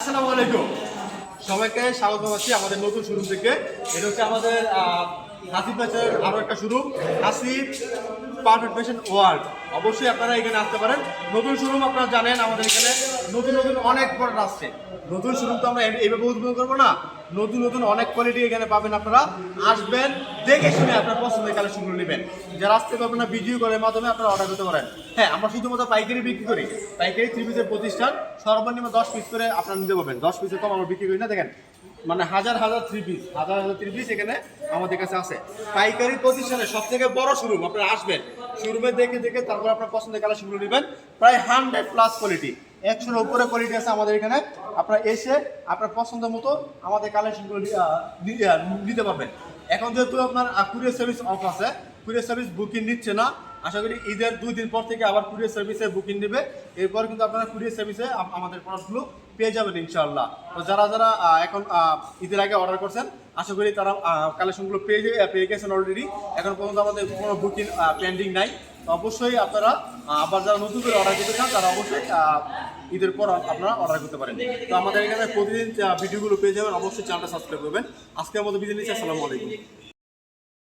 আসসালামু আলাইকুম, সবাইকে স্বাগত জানাচ্ছি আমাদের নতুন শোরুম থেকে। এটা হচ্ছে আমাদের হাসিব ফ্যাশনের আরও একটা showroom, Hasib perfect fashion world. অবশ্যই আপনারা এখানে আসতে পারেন। নতুন শোরুম আপনারা জানেন, আমাদের এখানে নতুন নতুন অনেক প্রোডাক্ট আসছে। নতুন শোরুম তো আমরা এইভাবে উদ্বোধন করবো না, নতুন নতুন অনেক কোয়ালিটি এখানে পাবেন। আপনারা আসবেন, দেখে শুনে আপনার পছন্দের কালেকশনগুলো নেবেন। যারা আসতে পারবেন না, ভিডিও কলের মাধ্যমে আপনারা অর্ডার করতে পারেন। হ্যাঁ, আমরা শুধুমাত্র পাইকারি বিক্রি করি। পাইকারি 3 পিসের প্রতিষ্ঠান, সর্বনিম্ন 10 পিস করে আপনারা নিতে পারবেন। 10 পিসের কম আমরা বিক্রি করি না। দেখেন, মানে হাজার হাজার 3 পিস, হাজার হাজার 3 পিস এখানে আমাদের কাছে আছে। পাইকারি প্রতিষ্ঠানের সব থেকে বড় শোরুম। আপনারা আসবেন, শোরুমে দেখে দেখে তারপর আপনার পছন্দের কালেকশনগুলো নেবেন। প্রায় 100+ কোয়ালিটি, 100-এর উপরে কোয়ালিটি আছে আমাদের এখানে। আপনারা এসে আপনার পছন্দ মতো আমাদের কালেকশনগুলো নিতে পারবেন। এখন যেহেতু আপনার কুরিয়ার সার্ভিস অফ আছে, কুরিয়ার সার্ভিস বুকিং নিচ্ছে না। আশা করি ঈদের 2 দিন পর থেকে আবার কুরিয়ার সার্ভিসে বুকিং নেবে। এরপর কিন্তু আপনারা কুরিয়ার সার্ভিসে আমাদের প্রোডাক্টগুলো পেয়ে যাবেন ইনশাআল্লাহ। তো যারা যারা এখন ঈদের আগে অর্ডার করছেন, আশা করি তারা কালেকশনগুলো পেয়ে গেছেন অলরেডি। এখন পর্যন্ত আমাদের কোনো বুকিং পেন্ডিং নাই। তো অবশ্যই আপনারা আবার যারা নতুন করে অর্ডার করতে চান, তারা অবশ্যই ঈদের পর আপনারা অর্ডার করতে পারেন। তো আমাদের এখানে প্রতিদিন ভিডিওগুলো পেয়ে যাবেন। অবশ্যই চ্যানেলটা সাবস্ক্রাইব করবেন। আজকের মতো বিদায় নিচ্ছি। আসসালামু আলাইকুম।